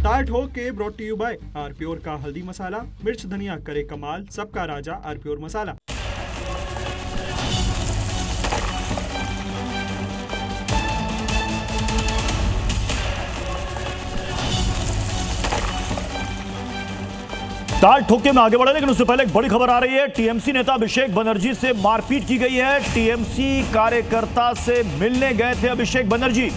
ताल ठोक के brought to you by R Pure का हल्दी मसाला, मिर्च धनिया करे कमाल, सबका राजा आर प्योर मसाला। ताल ठोके में आगे बढ़े, लेकिन उससे पहले एक बड़ी खबर आ रही है। टीएमसी नेता अभिषेक बनर्जी से मारपीट की गई है। टीएमसी कार्यकर्ता से मिलने गए थे अभिषेक बनर्जी।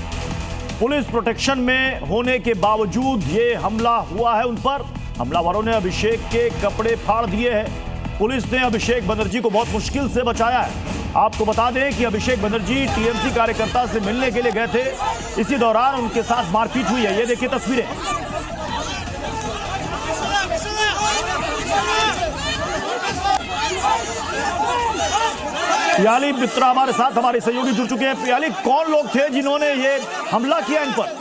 पुलिस प्रोटेक्शन में होने के बावजूद ये हमला हुआ है उन पर। हमलावरों ने अभिषेक के कपड़े फाड़ दिए हैं। पुलिस ने अभिषेक बनर्जी को बहुत मुश्किल से बचाया है। आपको बता दें कि अभिषेक बनर्जी टीएमसी कार्यकर्ता से मिलने के लिए गए थे। इसी दौरान उनके साथ मारपीट हुई है। ये देखिए तस्वीरें। पियाली मित्रा हमारे साथ, हमारे सहयोगी जुड़ चुके हैं। पियाली, कौन लोग थे जिन्होंने ये हमला किया इन पर?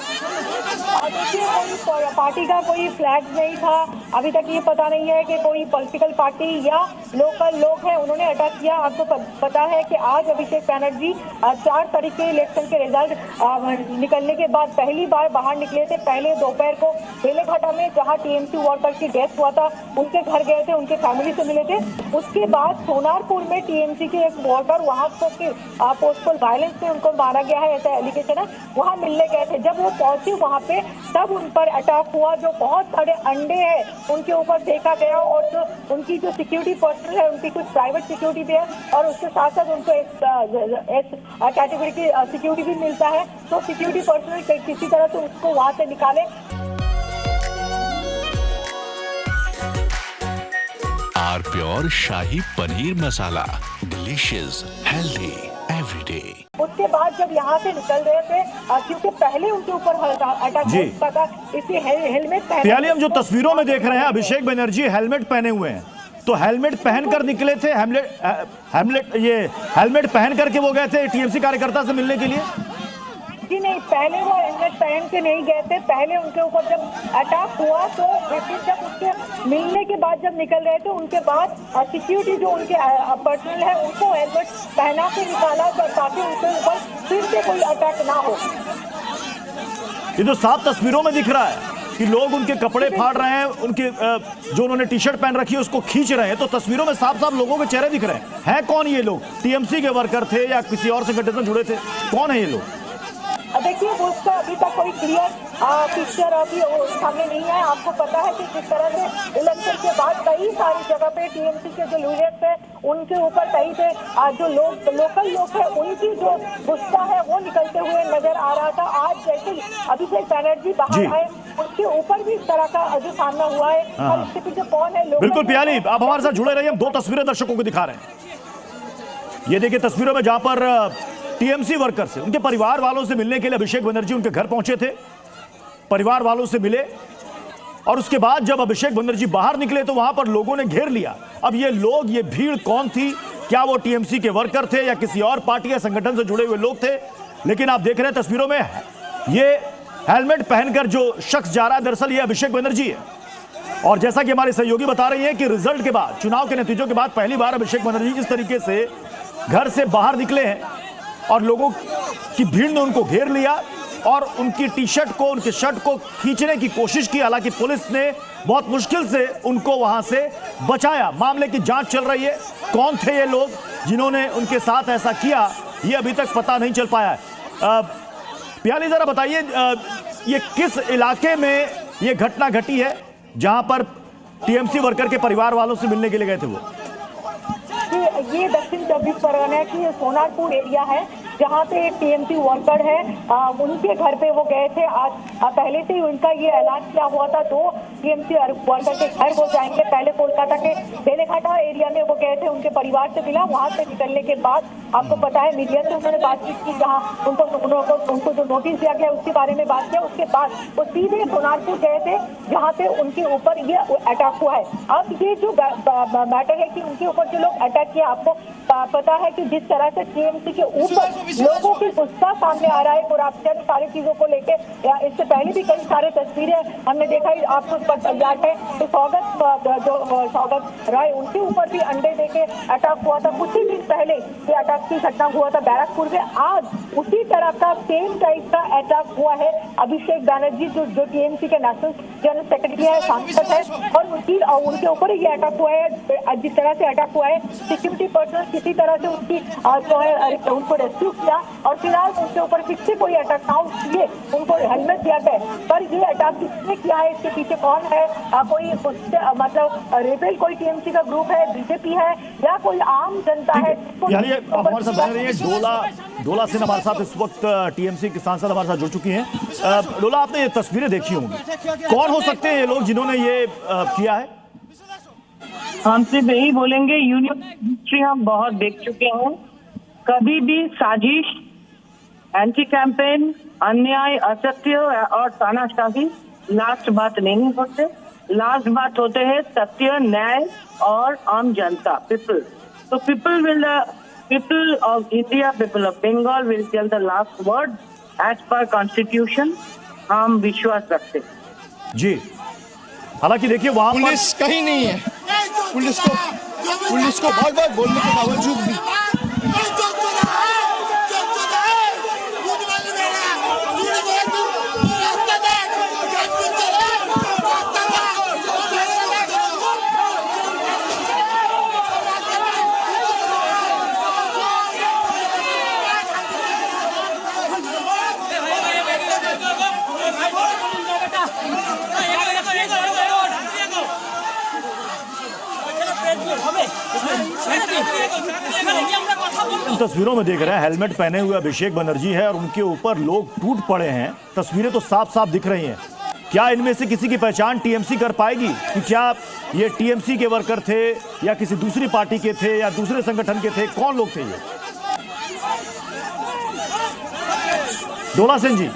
कोई पार्टी का कोई फ्लैग नहीं था। अभी तक ये पता नहीं है कि कोई पॉलिटिकल पार्टी या लोकल लोग हैं उन्होंने अटैक किया। आपको पता है कि आज अभिषेक बनर्जी 4 तारीख के इलेक्शन के रिजल्ट निकलने के बाद पहली बार बाहर निकले थे। पहले दोपहर को बेलेघाटा में जहां टीएमसी वर्कर की डेथ हुआ था उनके घर गए थे, उनके फैमिली से मिले थे। उसके बाद सोनारपुर में टीएमसी के एक वर्कर वहां पोस्टल वायलेंस में उनको मारा गया है, ऐसा एलिगेशन है, वहां मिलने गए थे। जब वो पहुंचे वहां पे तब उन पर अटैक हुआ। जो बहुत सारे अंडे हैं उनके ऊपर देखा गया और जो उनकी जो सिक्योरिटी पर्सनल है उनकी कुछ प्राइवेट सिक्योरिटी भी है और उसके साथ साथ उनको एक कैटेगरी की सिक्योरिटी भी मिलता है। तो सिक्योरिटी पर्सनल किसी तरह से उसको वहां से निकाले। R Pure Shahi Paneer Masala, delicious, healthy everyday. उसके बाद जब यहाँ से निकल रहे थे, क्योंकि पहले उनके ऊपर अटैक हो चुका था, इसलिए हेलमेट पहने। पियाली, हम जो तस्वीरों में देख रहे हैं अभिषेक बनर्जी हेलमेट पहने हुए हैं, तो हेलमेट पहनकर निकले थे। हेलमेट पहन करके वो गए थे टीएमसी कार्यकर्ता से मिलने के लिए? जी नहीं, पहले वो हेलमेट पहन के नहीं गए थे। पहले उनके ऊपर जब अटैक हुआ तो फिर जब उसके मिलने के बाद जब निकल रहे थे उनके बाद सिक्योरिटी जो उनके पर्सनल है उनको हेलमेट पहना के निकाला ताकि उनके ऊपर फिर से कोई अटैक ना हो। ये तो साफ तस्वीरों में दिख रहा है कि लोग उनके कपड़े फाड़ रहे हैं, उनके जो उन्होंने टी शर्ट पहन रखी है उसको खींच रहे हैं। तो तस्वीरों में साफ साफ लोगों के चेहरे दिख रहे हैं। है कौन ये लोग? टीएमसी के वर्कर थे या किसी और संगठन से जुड़े थे? कौन है ये लोग? देखिए, वो उसका अभी तक कोई क्लियर पिक्चर अभी सामने नहीं है। आपको पता है कि किस तरह से इलेक्शन के बाद कई सारी जगह पे टीएमसी के जो लीडर्स है उनके ऊपर कई से जो लोकल लोग है उनकी जो गुस्सा है वो निकलते हुए नजर आ रहा था। आज जैसे अभिषेक बनर्जी बाहर आए उनके ऊपर भी इस तरह का जो सामना हुआ है और इसके पीछे कौन है? बिल्कुल पियाली, आप हमारे साथ जुड़े रहिए। हम 2 तस्वीरें दर्शकों को दिखा रहे हैं। ये देखिए तस्वीरों में जहां पर टीएमसी वर्कर से उनके परिवार वालों से मिलने के लिए अभिषेक बनर्जी उनके घर पहुंचे थे। परिवार वालों से मिले और उसके बाद जब अभिषेक बनर्जी बाहर निकले तो वहां पर लोगों ने घेर लिया। अब ये लोग, ये भीड़ कौन थी? क्या वो टीएमसी के वर्कर थे या किसी और पार्टी या संगठन से जुड़े हुए लोग थे? लेकिन आप देख रहे हैं तस्वीरों में ये हेलमेट पहनकर जो शख्स जा रहा है, दरअसल ये अभिषेक बनर्जी है। और जैसा कि हमारे सहयोगी बता रही है कि रिजल्ट के बाद, चुनाव के नतीजों के बाद पहली बार अभिषेक बनर्जी इस तरीके से घर से बाहर निकले हैं और लोगों की भीड़ ने उनको घेर लिया और उनकी टी शर्ट को, उनके शर्ट को खींचने की कोशिश की। हालांकि पुलिस ने बहुत मुश्किल से उनको वहां से बचाया। मामले की जांच चल रही है। कौन थे ये लोग जिन्होंने उनके साथ ऐसा किया, ये अभी तक पता नहीं चल पाया है। पियाली, जरा बताइए ये किस इलाके में ये घटना घटी है जहां पर टीएमसी वर्कर के परिवार वालों से मिलने के लिए गए थे वो? ये दक्षिण 24 परगना की सोनारपुर एरिया है जहाँ पे एक टीएमसी वर्कर है, उनके घर पे वो गए थे। आज पहले से ही उनका ये ऐलान किया हुआ था 2 टीएमसी वर्कर के घर वो जाएंगे। पहले कोलकाता के बेलेघाटा एरिया में वो गए थे, उनके परिवार से मिला। वहाँ से निकलने के बाद आपको पता है मीडिया से उन्होंने बातचीत की, जहाँ उनको जो नोटिस दिया गया उसके बारे में बात किया। उसके बाद वो सीधे सोनारपुर गए थे जहाँ पे उनके ऊपर ये अटैक हुआ है। अब ये जो मैटर है कि उनके ऊपर जो लोग अटैक किया, आपको पता है कि जिस तरह से टीएमसी के ऊपर लोगों की गुस्सा सामने आ रहा है करप्शन सारी चीजों को लेके। इससे पहले भी कई सारे तस्वीरें हमने देखा ही, आपको उस पर याद है तो सौगत राय उनके ऊपर भी अंडे देके अटैक हुआ था कुछ ही दिन पहले। ये अटैक की घटना हुआ था बैरकपुर में। आज उसी तरह का सेम टाइप का अटैक हुआ है अभिषेक बैनर्जी जो टीएमसी के नेशनल जनरल सेक्रेटरी है, सांसद है, और उनके ऊपर ये अटैक हुआ है। जिस तरह से अटैक हुआ है सिक्योरिटी पर्सनल किसी तरह से उनकी जो है उनको रेस्क्यू किया और फिलहाल उनके ऊपर फिर से कोई अटैक ना किए उनको हेलमेट दिया गया। पर ये अटैक किसने किया है, इसके पीछे कौन है, कोई मतलब रेबेल कोई टीएमसी का ग्रुप है, बीजेपी है या कोई आम जनता है? यानी आप हमारे साथ बने रहिए। डोला सिंह हमारे साथ इस वक्त टीएमसी की सांसद हमारे साथ जुड़ चुकी हैं। डोला, आपने ये तस्वीरें देखी होंगी, कौन हो सकते हैं ये लोग जिन्होंने ये किया है? हम सिर्फ यही बोलेंगे, यूनियन हिस्ट्री हम बहुत देख चुके हैं। कभी भी साजिश, एंटी कैंपेन, अन्याय, असत्य और तानाशाही लास्ट बात नहीं होते। लास्ट बात होते हैं सत्य, न्याय और आम जनता, पीपल। तो people of India, people of Bengal will tell the last word as per constitution। हम विश्वास रखते हैं जी। हालांकि देखिए वहां पर पुलिस कहीं नहीं है, पुलिस को बहुत बार बोलने के बावजूद भी इन तस्वीरों में देख रहे हैं हेलमेट पहने हुए अभिषेक बनर्जी है और उनके ऊपर लोग टूट पड़े हैं। तस्वीरें तो साफ साफ दिख रही हैं। क्या इनमें से किसी की पहचान टीएमसी कर पाएगी कि क्या ये टीएमसी के वर्कर थे या किसी दूसरी पार्टी के थे या दूसरे संगठन के थे? कौन लोग थे ये? डोला सिंह जी,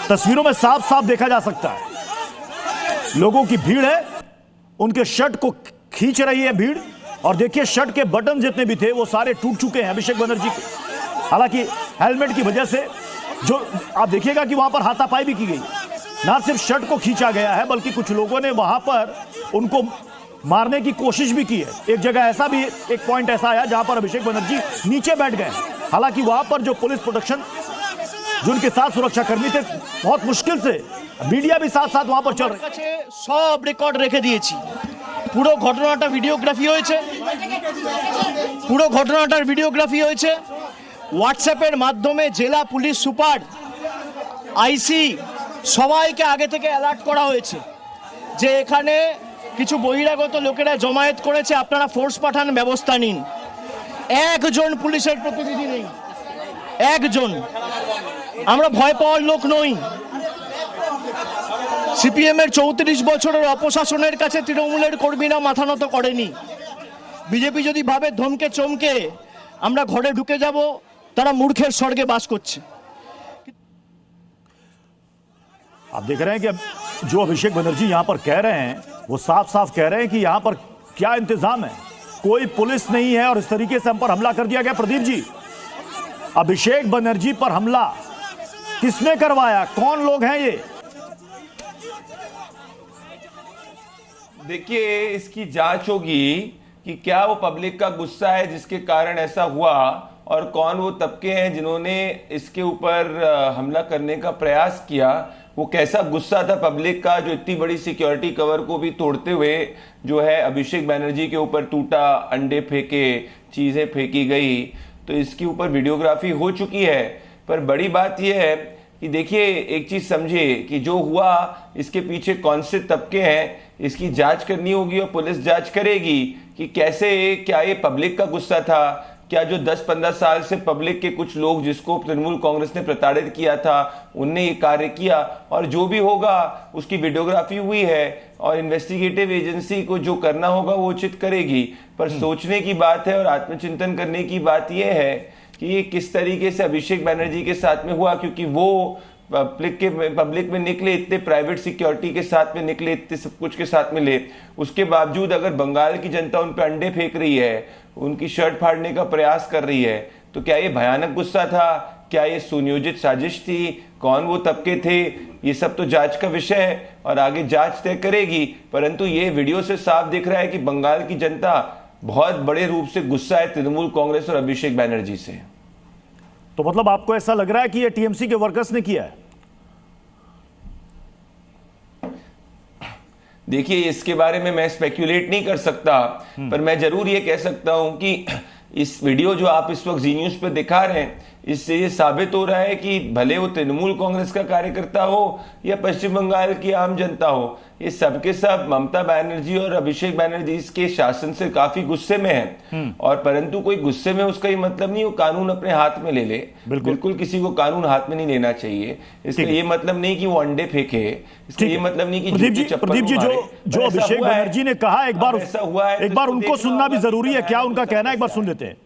तस्वीरों में साफ साफ देखा जा सकता है लोगों की भीड़ है, उनके शर्ट को खींच रही है भीड़, और देखिए शर्ट के बटन जितने भी थे वो सारे टूट चुके हैं अभिषेक बनर्जी के। हालांकि हेलमेट की वजह से जो आप देखिएगा कि वहां पर हाथापाई भी की गई, ना सिर्फ शर्ट को खींचा गया है बल्कि कुछ लोगों ने वहां पर उनको मारने की कोशिश भी की है। एक जगह ऐसा भी एक पॉइंट ऐसा आया जहां पर अभिषेक बनर्जी नीचे बैठ गए। हालांकि वहां पर जो पुलिस प्रोटेक्शन, जो उनके साथ सुरक्षाकर्मी थे, बहुत मुश्किल से, मीडिया भी साथ साथ वहां पर चल रहे। सब রেকর্ড রেখে দিয়েছি। পুরো ঘটনাটা ভিডিওগ্রাফি হয়েছে, পুরো ঘটনাটার ভিডিওগ্রাফি হয়েছে। হোয়াটসঅ্যাপের মাধ্যমে জেলা পুলিশ সুপার, আইসি সবাইকে আগে থেকে অ্যালার্ট করা হয়েছে যে এখানে কিছু বহিরাগত লোকেরা জমায়েত করেছে, আপনারা ফোর্স পাঠান, ব্যবস্থা নিন। একজন পুলিশের প্রতিনিধি নেই, একজন। আমরা ভয় পাওয়ার লোক নই। সিপিএম এর 34 বছরের অপশাসনের কাছে তৃণমূলের কর্মীরা মাথা নত করেনি। বিজেপি যদি ভাবে ধমকে চমকে আমরা ঘরে ঢুকে যাব, তারা মূর্খের স্বর্গে বাস করছে। आप देख रहे हैं कि जो अभिषेक बनर्जी यहां पर कह रहे हैं वो साफ साफ कह रहे हैं कि यहां पर क्या इंतजाम है, कोई पुलिस नहीं है और इस तरीके से हम पर हमला कर दिया गया। प्रदीप जी, अभिषेक बनर्जी पर हमला किसने करवाया, कौन लोग हैं ये? देखिए, इसकी जांच होगी कि क्या वो पब्लिक का गुस्सा है जिसके कारण ऐसा हुआ, और कौन वो तबके हैं जिन्होंने इसके ऊपर हमला करने का प्रयास किया। वो कैसा गुस्सा था पब्लिक का जो इतनी बड़ी सिक्योरिटी कवर को भी तोड़ते हुए जो है अभिषेक बैनर्जी के ऊपर टूटा, अंडे फेंके, चीजें फेंकी गई। तो इसके ऊपर वीडियोग्राफी हो चुकी है। पर बड़ी बात यह है कि देखिए, एक चीज समझिए कि जो हुआ इसके पीछे कौन से तबके हैं, इसकी जांच करनी होगी और पुलिस जांच करेगी कि कैसे, क्या ये पब्लिक का गुस्सा था, क्या जो 10-15 साल से पब्लिक के कुछ लोग जिसको तृणमूल कांग्रेस ने प्रताड़ित किया था उनने ये कार्य किया। और जो भी होगा उसकी वीडियोग्राफी हुई है और इन्वेस्टिगेटिव एजेंसी को जो करना होगा वो उचित करेगी। पर सोचने की बात है और आत्मचिंतन करने की बात यह है कि ये किस तरीके से अभिषेक बैनर्जी के साथ में हुआ, क्योंकि वो पब्लिक में निकले, इतने प्राइवेट सिक्योरिटी के साथ में निकले, इतने सब कुछ के साथ में ले, उसके बावजूद अगर बंगाल की जनता उन पे अंडे फेंक रही है, उनकी शर्ट फाड़ने का प्रयास कर रही है, तो क्या ये भयानक गुस्सा था? क्या ये सुनियोजित साजिश थी? कौन वो तबके थे? ये सब तो जांच का विषय है और आगे जांच तय करेगी। परंतु ये वीडियो से साफ दिख रहा है कि बंगाल की जनता बहुत बड़े रूप से गुस्सा है तृणमूल कांग्रेस और अभिषेक बैनर्जी से। तो मतलब आपको ऐसा लग रहा है कि ये टीएमसी के वर्कर्स ने किया है? देखिए, इसके बारे में मैं स्पेक्यूलेट नहीं कर सकता, पर मैं जरूर ये कह सकता हूं कि इस वीडियो जो आप इस वक्त जी न्यूज पे दिखा रहे हैं, इससे ये साबित हो रहा है कि भले वो तृणमूल कांग्रेस का कार्यकर्ता हो या पश्चिम बंगाल की आम जनता हो, ये सबके सब ममता बनर्जी और अभिषेक बैनर्जी के शासन से काफी गुस्से में हैं। और परंतु कोई गुस्से में उसका ये मतलब नहीं वो कानून अपने हाथ में ले ले। बिल्कुल किसी को कानून हाथ में नहीं लेना चाहिए। इसका ये मतलब नहीं कि वो अंडे फेंके, इसका ये मतलब नहीं कि प्रदीप जी जो अभिषेक बैनर्जी ने कहा, एक बार उनको सुनना भी जरूरी है। क्या उनका कहना है, एक बार सुन लेते हैं।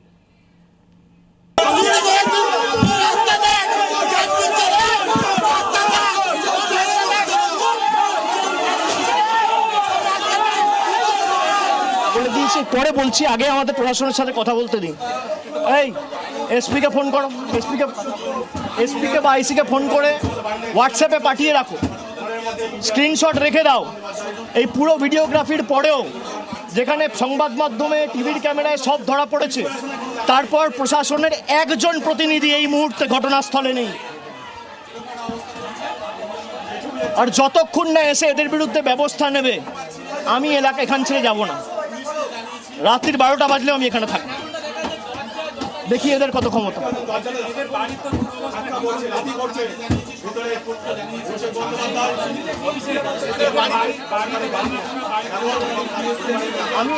পরে বলছি, আগে আমাদের প্রশাসনের সাথে কথা বলতে দিন। এই এসপি কে ফোন করো, এসপি কে বা আইসি কে ফোন করে হোয়াটসঅ্যাপে পাঠিয়ে রাখো, স্ক্রিনশট রেখে দাও। এই পুরো ভিডিওগ্রাফির পরেও যেখানে সংবাদ মাধ্যমে টিভির ক্যামেরায় সব ধরা পড়েছে, তারপর প্রশাসনের একজন প্রতিনিধি এই মুহূর্তে ঘটনাস্থলে নেই। আর যতক্ষণ না এসে এদের বিরুদ্ধে ব্যবস্থা নেবে, আমি এখান ছেড়ে যাব না। রাত্রির 12টা বাজলেও আমি এখানে থাকি। দেখি এদের কত ক্ষমতা। আমি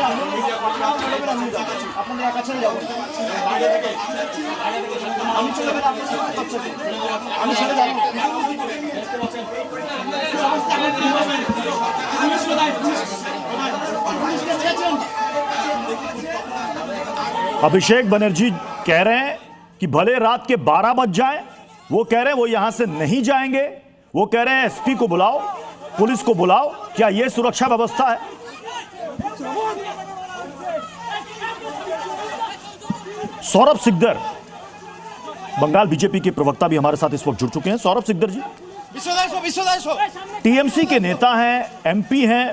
আপনাদের একা ছেড়ে যাবো, আমি চলে গেলে আমি ছেড়ে যাবো। अभिषेक बनर्जी कह रहे हैं कि भले रात के 12 बज जाएं, वो कह रहे हैं वो यहां से नहीं जाएंगे। वो कह रहे हैं एसपी को बुलाओ, पुलिस को बुलाओ। क्या यह सुरक्षा व्यवस्था है? सौरभ सिकदर, बंगाल बीजेपी के प्रवक्ता भी हमारे साथ इस वक्त जुड़ चुके हैं। सौरभ सिकदर जी, टीएमसी के नेता हैं, एमपी हैं,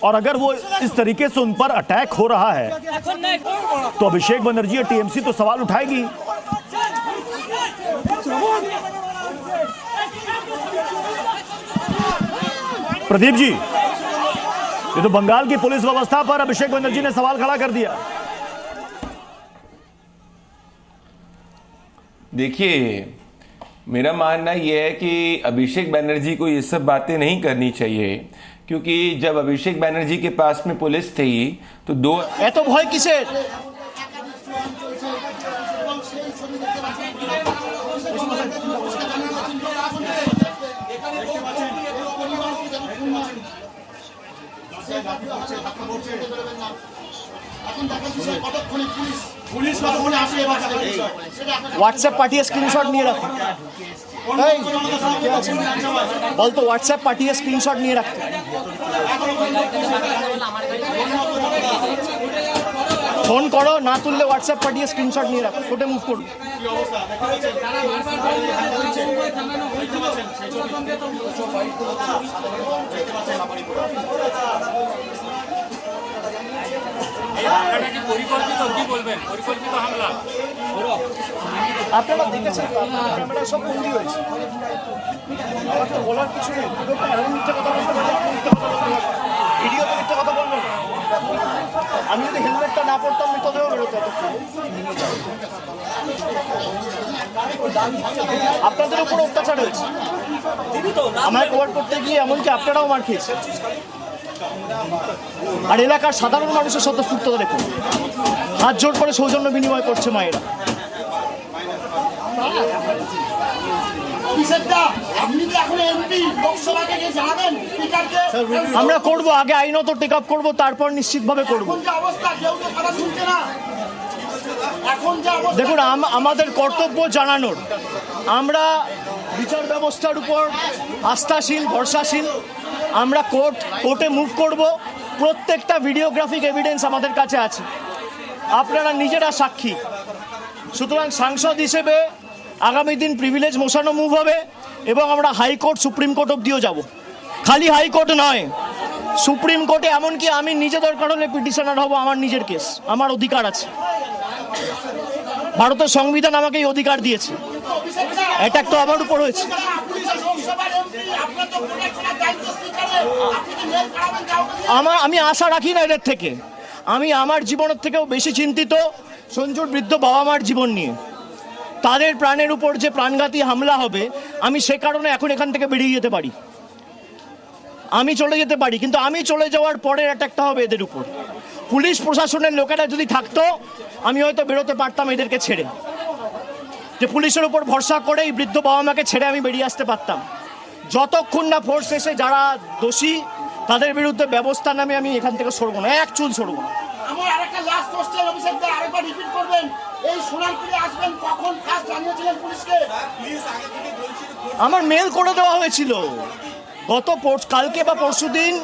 और अगर वो इस तरीके से उन पर अटैक हो रहा है तो अभिषेक बनर्जी और टीएमसी तो सवाल उठाएगी। प्रदीप जी, ये तो बंगाल की पुलिस व्यवस्था पर अभिषेक बनर्जी ने सवाल खड़ा कर दिया। देखिए, मेरा मानना यह है कि अभिषेक बनर्जी को ये सब बातें नहीं करनी चाहिए, क्योंकि जब अभिषेक बनर्जी के पास में पुलिस थी तो এত ভয় কিসের? হোয়াটসঅ্যাপ পাঠিয়ে স্ক্রিনশট নিয়ে রাখো। বলতো হোয়াটসঅ্যাপ পাঠিয়ে স্ক্রিনশট নিয়ে রাখতে। ফোন করো, না তুললে হোয়াটসঅ্যাপ পাঠিয়ে স্ক্রিনশট নিয়ে রাখো, কোর্টে মুভ করো। আপনারা দেখেছেন ক্যামেরা সব বন্দি হয়েছে, আমার তো বলার কিছু নেই। মিথ্যে কথা বলবেন, ভিডিওতে মিথ্যে কথা বলবেন। আমি যদি হেলমেটটা না পড়তাম মৃতদেহ বেরোতো। আপনাদের উপর অত্যাচার হয়েছে, আমায় কভার করতে গিয়ে এমনকি আপনারাও মার খেয়েছে। আর এলাকার সাধারণ মানুষের স্বতঃস্ফূর্ততা দেখুন, হাত জোর করে সৌজন্য বিনিময় করছে মায়েরা। আমরা করব, আগে আইনত টেক আপ করবো, তারপর নিশ্চিতভাবে করবো। এখন যে অবস্থা দেখুন আমাদের কর্তব্য জানানোর, আমরা বিচার ব্যবস্থার উপর আস্থাশীল, ভরসাশীল। আমরা কোর্টে মুভ করব। প্রত্যেকটা ভিডিওগ্রাফিক এভিডেন্স আমাদের কাছে আছে, আপনারা নিজেরা সাক্ষী। সুতরাং সাংসদ হিসেবে আগামী দিন প্রিভিলেজ মোশনও মুভ হবে এবং আমরা হাইকোর্ট, সুপ্রিম কোর্ট অবধিও যাব। খালি হাইকোর্ট নয়, সুপ্রিম কোর্টে, এমনকি আমি নিজে দরকার হলে পিটিশনার হব। আমার নিজের কেস, আমার অধিকার আছে। ভারতের সংবিধান আমাকে এই অধিকার দিয়েছে। অ্যাটাক তো আমার উপর হয়েছে। আমি আশা রাখি না এদের থেকে। আমি আমার জীবনের থেকেও বেশি চিন্তিত সঞ্জুর বৃদ্ধ বাবা মার জীবন নিয়ে। তাদের প্রাণের উপর যে প্রাণঘাতী হামলা হবে, আমি সে কারণে এখন এখান থেকে বেরিয়ে যেতে পারি, আমি চলে যেতে পারি, কিন্তু আমি চলে যাওয়ার পরের অ্যাটাকটা হবে এদের উপর। পুলিশ প্রশাসনের লোকেরা যদি থাকতো, আমি হয়তো বেরোতে পারতাম এদেরকে ছেড়ে, যে পুলিশের উপর ভরসা করে এই বৃদ্ধ বাবা মাকে ছেড়ে আমি বেরিয়ে আসতে পারতাম। যতক্ষণ না ফোর্স এসে যারা দোষী তাদের বিরুদ্ধে ব্যবস্থা নামে আমি এখান থেকে সরবো না, এক চুল সরবো না। আমার আরেকটা লাস্ট কোশ্চেন, অভিষেক দা আরেকবার রিপিট করবেন, এই সোনারপুরে আসবেন কখন ফার্স্ট জানিয়েছিলেন পুলিশকে? আমার মেল করে দেওয়া হয়েছিল কালকে বা পরশুদিন,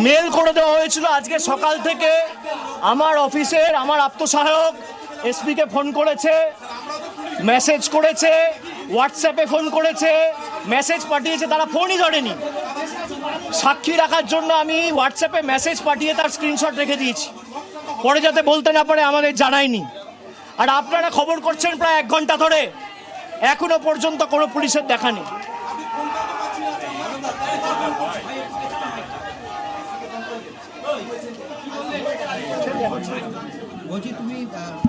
মেল করে দেওয়া হয়েছিল। আজকে সকাল থেকে আমার অফিসের, আমার আত্মসহায়ক এসপিকে ফোন করেছে, মেসেজ করেছে, হোয়াটসঅ্যাপে ফোন করেছে, মেসেজ পাঠিয়েছে, তারা ফোনই ধরেনি। সাক্ষী রাখার জন্য আমি হোয়াটসঅ্যাপে মেসেজ পাঠিয়ে তার স্ক্রিনশট রেখে দিয়েছি, পরে যাতে বলতে না পারে আমাদের জানায়নি। আর আপনারা খবর করছেন প্রায় 1 ঘন্টা ধরে, এখনো পর্যন্ত কোনো পুলিশের দেখা নেই। বলছি তুমি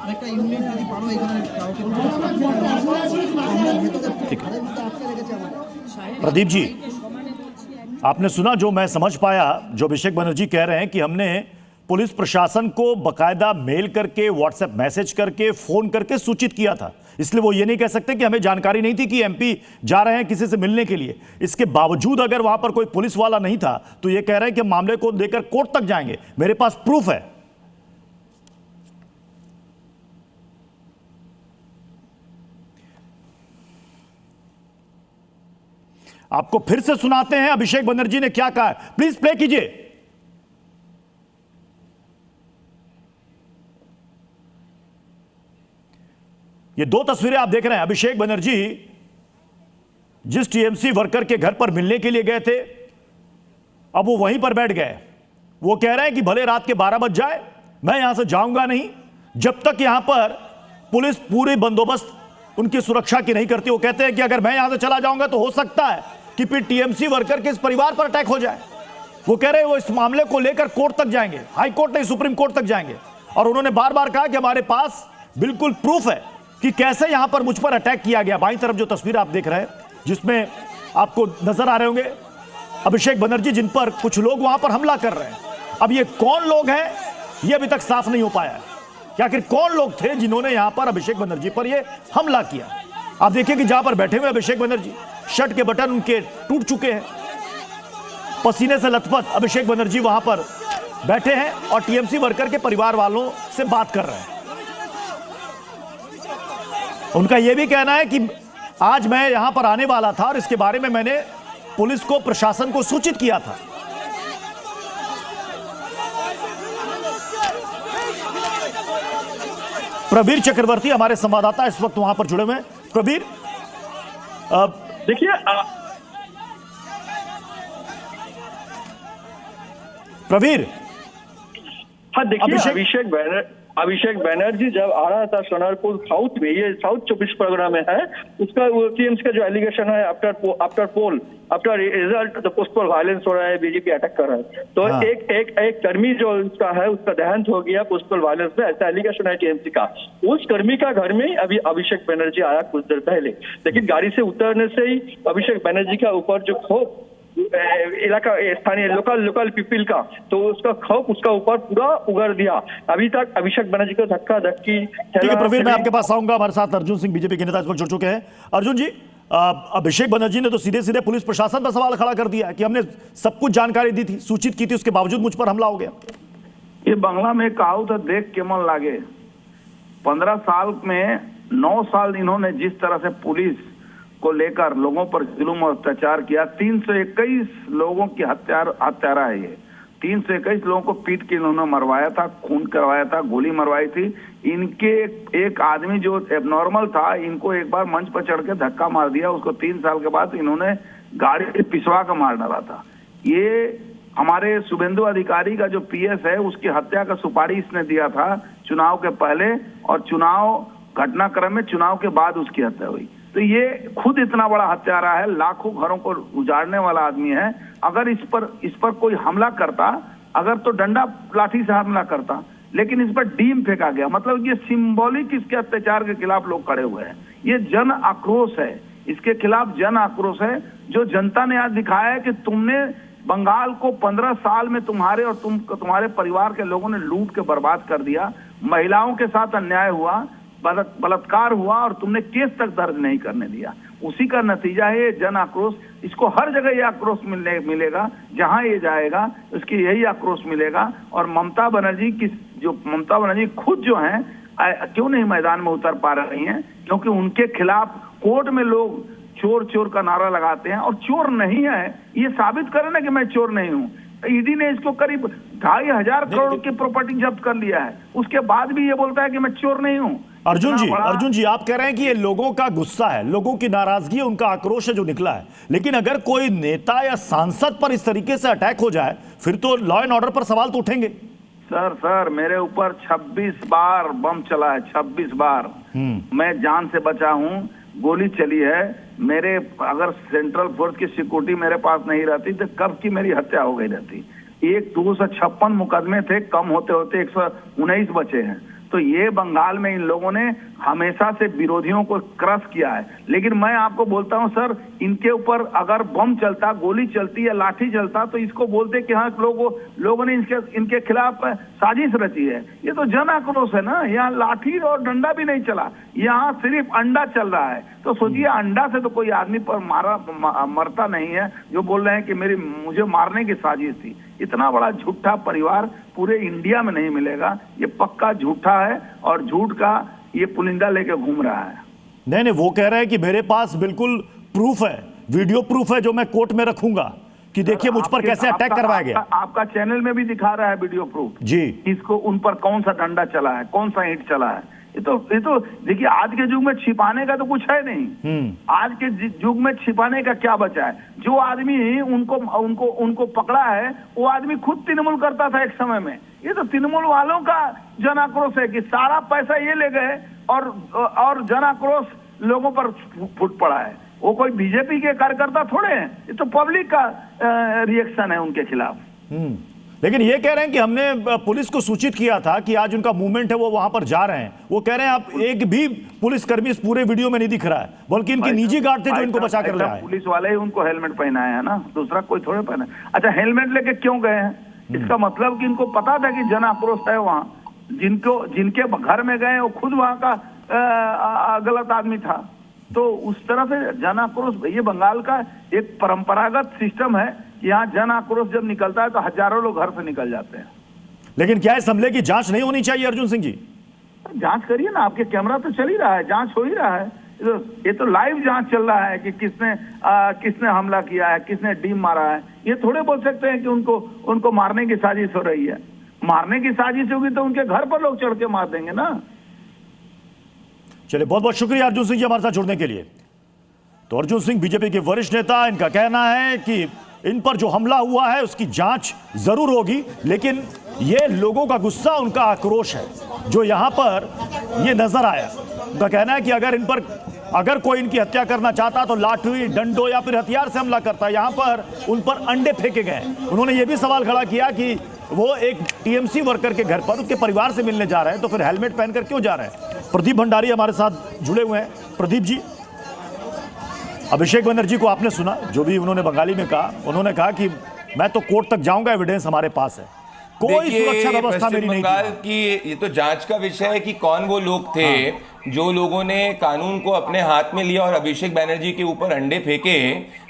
আরেকটা ইউনিট যদি পারো এখানে কাউকে। प्रदीप जी, आपने सुना जो मैं समझ पाया, जो अभिषेक बनर्जी कह रहे हैं कि हमने पुलिस प्रशासन को बकायदा मेल करके, व्हाट्सएप मैसेज करके, फोन करके सूचित किया था, इसलिए वो ये नहीं कह सकते कि हमें जानकारी नहीं थी कि एमपी जा रहे हैं किसी से मिलने के लिए। इसके बावजूद अगर वहां पर कोई पुलिस वाला नहीं था तो ये कह रहे हैं कि मामले को लेकर कोर्ट तक जाएंगे, मेरे पास प्रूफ है। आपको फिर से सुनाते हैं अभिषेक बनर्जी ने क्या कहा है, प्लीज प्ले कीजिए। ये 2 तस्वीरें आप देख रहे हैं। अभिषेक बनर्जी जिस टीएमसी वर्कर के घर पर मिलने के लिए गए थे, अब वो वहीं पर बैठ गए। वो कह रहे हैं कि भले रात के 12 बज जाए, मैं यहां से जाऊंगा नहीं जब तक यहां पर पुलिस पूरी बंदोबस्त उनकी सुरक्षा की नहीं करती। वो कहते हैं कि अगर मैं यहां से चला जाऊंगा तो हो सकता है कि फिर टीएमसी वर्कर के इस परिवार पर अटैक हो जाए। वो कह रहे हैं वो इस मामले को लेकर कोर्ट तक जाएंगे, हाई कोर्ट नहीं सुप्रीम कोर्ट तक जाएंगे। और उन्होंने बार बार कहा कि हमारे पास बिल्कुल प्रूफ है कि कैसे यहां पर मुझ पर अटैक किया गया। बाईं तरफ जो तस्वीर आप देख रहे हैं, जिसमें आपको नजर आ रहे होंगे अभिषेक बनर्जी, जिन पर कुछ लोग वहां पर हमला कर रहे हैं। अब ये कौन लोग हैं, ये अभी तक साफ नहीं हो पाया है कि आखिर कौन लोग थे जिन्होंने यहां पर अभिषेक बनर्जी पर ये हमला किया। आप देखिए कि जहां पर बैठे हुए अभिषेक बनर्जी, शर्ट के बटन उनके टूट चुके हैं, पसीने से लथपथ अभिषेक बनर्जी वहां पर बैठे हैं और टीएमसी वर्कर के परिवार वालों से बात कर रहे हैं। उनका यह भी कहना है कि आज मैं यहां पर आने वाला था और इसके बारे में मैंने पुलिस को, प्रशासन को सूचित किया था। प्रवीर चक्रवर्ती हमारे संवाददाता इस वक्त वहां पर जुड़े हुए हैं। प्रवीर, देखिए प्रवीर, हाँ देखिए अभिषेक बनर्जी जब आ रहा था सोनारपुर साउथ में, ये साउथ 24 परगना में है, उसका टीएमसी का जो एलिगेशन है after result the postal violence हो रहा है, बीजेपी अटैक कर रहा है। तो हाँ। एक कर्मी जो उसका है, उसका देहांत हो गया पोस्टल वायलेंस में, ऐसा एलिगेशन है टीएमसी का। उस कर्मी का घर में अभी अभिषेक बनर्जी आया कुछ देर पहले, लेकिन गाड़ी से उतरने से ही अभिषेक बनर्जी का ऊपर जो खौफ इलाका स्थानीय लोकल पीपल का, तो उसका खौफ उसका ऊपर पूरा उगड़ दिया। अभी तक अभिषेक बनर्जी को धक्का धक्की। ठीक है प्रवीर, मैं आपके पास आऊंगा। हमारे साथ अर्जुन सिंह बीजेपी के नेता इस वक्त जुड़ चुके हैं। अर्जुन जी, अभिषेक बनर्जी ने तो सीधे सीधे पुलिस प्रशासन पर सवाल खड़ा कर दिया है कि हमने सब कुछ जानकारी दी थी, सूचित की थी, उसके बावजूद मुझ पर हमला हो गया। ये बांग्ला में कहावत है, देख के मन लागे। 15 साल में 9 साल इन्होंने जिस तरह से पुलिस को लेकर लोगों पर जुल्म और अत्याचार किया, 321 लोगों की हत्यारा है ये। 321 लोगों को पीट के इन्होंने मरवाया था, खून करवाया था, गोली मरवाई थी। इनके एक आदमी जो एबनॉर्मल था, इनको एक बार मंच पर चढ़ के धक्का मार दिया, उसको 3 साल के बाद इन्होंने गाड़ी से पिसवा कर मार डाला था। ये हमारे शुभेंदु अधिकारी का जो पीएस है, उसकी हत्या का सुपारी इसने दिया था चुनाव के पहले, और चुनाव घटनाक्रम में चुनाव के बाद उसकी हत्या हुई। तो ये खुद इतना बड़ा हत्यारा है, लाखों घरों को उजाड़ने वाला आदमी है। अगर इस पर कोई हमला करता, अगर तो डंडा लाठी से हमला करता, लेकिन इस पर डीम फेंका गया। मतलब ये सिंबॉलिक इसके अत्याचार के खिलाफ लोग खड़े हुए हैं। ये जन आक्रोश है, इसके खिलाफ जन आक्रोश है, जो जनता ने आज दिखाया है कि तुमने बंगाल को 15 साल में तुम्हारे और तुम्हारे परिवार के लोगों ने लूट के बर्बाद कर दिया। महिलाओं के साथ अन्याय हुआ, बलात्कार हुआ, और तुमने केस तक दर्ज नहीं करने दिया। उसी का नतीजा है ये जन आक्रोश। इसको हर जगह ये आक्रोश मिलेगा, जहां ये जाएगा उसकी यही आक्रोश मिलेगा। और ममता बनर्जी खुद जो हैं, क्यों नहीं मैदान में उतर पा रही हैं? क्योंकि उनके खिलाफ कोर्ट में लोग चोर चोर का नारा लगाते हैं, और चोर नहीं है ये साबित करे ना कि मैं चोर नहीं हूं। ईडी ने इसको करीब 2,500 करोड़ की प्रॉपर्टी जब्त कर लिया है, उसके बाद भी ये बोलता है कि मैं चोर नहीं हूं। अर्जुन जी आप कह रहे हैं कि ये लोगों का गुस्सा है, लोगों की नाराजगी है, उनका आक्रोश है जो निकला है। लेकिन अगर कोई नेता या सांसद पर इस तरीके से अटैक हो जाए, फिर तो लॉ एंड ऑर्डर पर सवाल तो उठेंगे। सर मेरे ऊपर 26 बार बम चला है, 26 बार। मैं जान से बचा हूं, गोली चली है। मेरे अगर सेंट्रल फोर्स की सिक्योरिटी मेरे पास नहीं रहती तो कब की मेरी हत्या हो गई रहती। 256 मुकदमे थे, कम होते होते 119 बचे हैं। तो ये बंगाल में इन लोगों ने हमेशा से विरोधियों को क्रश किया है। लेकिन मैं आपको बोलता हूं सर, इनके ऊपर अगर बम चलता, गोली चलती या लाठी चलता, तो इसको बोलते कि हाँ लोगों ने इनके खिलाफ साजिश रची है। ये तो जन आक्रोश है ना। यहाँ लाठी और डंडा भी नहीं चला, यहाँ सिर्फ अंडा चल रहा है। तो सोचिए, अंडा से तो कोई आदमी पर मरता नहीं है, जो बोल रहे हैं कि मुझे मारने की साजिश थी। इतना बड़ा झूठा परिवार पूरे इंडिया में नहीं मिलेगा। ये पक्का झूठा है, और झूठ का ये पुलिंदा लेके घूम रहा है। नहीं, वो कह रहे हैं कि मेरे पास बिल्कुल प्रूफ है, वीडियो प्रूफ है, जो मैं कोर्ट में रखूंगा कि देखिए मुझ पर कैसे अटैक करवाया गया। आपका चैनल में भी दिखा रहा है वीडियो प्रूफ जी। इसको उन पर कौन सा डंडा चला है, कौन सा ईंट चला है। ये तो देखिए, आज के युग में छिपाने का तो कुछ है नहीं। आज के युग में छिपाने का क्या बचा है? जो आदमी उनको पकड़ा है, वो आदमी खुद तृणमूल करता था एक समय में। ये तो तृणमूल वालों का जन आक्रोश है कि सारा पैसा ये ले गए, और जन आक्रोश लोगों पर फूट पड़ा है। वो कोई बीजेपी के कार्यकर्ता थोड़े हैं, ये तो पब्लिक का रिएक्शन है उनके खिलाफ। लेकिन ये कह रहे हैं कि हमने पुलिस को सूचित किया था कि आज उनका मूवमेंट है, वो वहां पर जा रहे हैं। वो कह रहे हैं आप एक भी पुलिसकर्मी इस पूरे वीडियो में नहीं दिख रहा है, बल्कि इनके निजी गार्ड थे जो इनको बचा कर लाए। पुलिस वाले ही उनको हेलमेट पहनाए है ना, दूसरा कोई थोड़े पहना। अच्छा, हेलमेट लेके क्यों गए हैं? इसका मतलब कि इनको पता था कि जन आक्रोश है वहां। जिनके घर में गए वो खुद वहां का गलत आदमी था। तो उस तरह से जन आक्रोश, ये बंगाल का एक परंपरागत सिस्टम है। यहाँ जन आक्रोश जब निकलता है तो हजारों लोग घर से निकल जाते हैं। लेकिन क्या इस हमले की जांच नहीं होनी चाहिए अर्जुन सिंह जी? जांच करिए ना, आपके कैमरा तो चल ही रहा है, जांच हो ही रहा है। ये तो लाइव जांच चल रहा है कि किसने हमला किया है, किसने डीम मारा है। ये थोड़े बोल सकते हैं कि उनको मारने की साजिश हो रही है। मारने की साजिश होगी तो उनके घर पर लोग चढ़ के मार देंगे ना। चलिए, बहुत बहुत शुक्रिया अर्जुन सिंह जी हमारे साथ जुड़ने के लिए। तो अर्जुन सिंह बीजेपी के वरिष्ठ नेता, इनका कहना है कि इन पर जो हमला हुआ है उसकी जांच जरूर होगी, लेकिन ये लोगों का गुस्सा, उनका आक्रोश है जो यहां पर ये नजर आया। उनका कहना है कि अगर कोई इनकी हत्या करना चाहता तो लाठी, डंडों या फिर हथियार से हमला करता। यहां पर उन पर अंडे फेंके गए। उन्होंने ये भी सवाल खड़ा किया कि वो एक टीएमसी वर्कर के घर पर उसके परिवार से मिलने जा रहे हैं, तो फिर हेलमेट पहनकर क्यों जा रहे हैं? प्रदीप भंडारी हमारे साथ जुड़े हुए हैं। प्रदीप जी, अभिषेक बनर्जी को आपने सुना जो भी उन्होंने बंगाली में कहा। उन्होंने कहा कि मैं तो कोर्ट तक जाऊंगा, एविडेंस हमारे पास है, कोई सुरक्षा व्यवस्था मेरी नहीं बंगाल की। ये तो जांच का विषय है कि कौन वो लोग थे जो लोगों ने कानून को अपने हाथ में लिया और अभिषेक बनर्जी के ऊपर अंडे फेंके,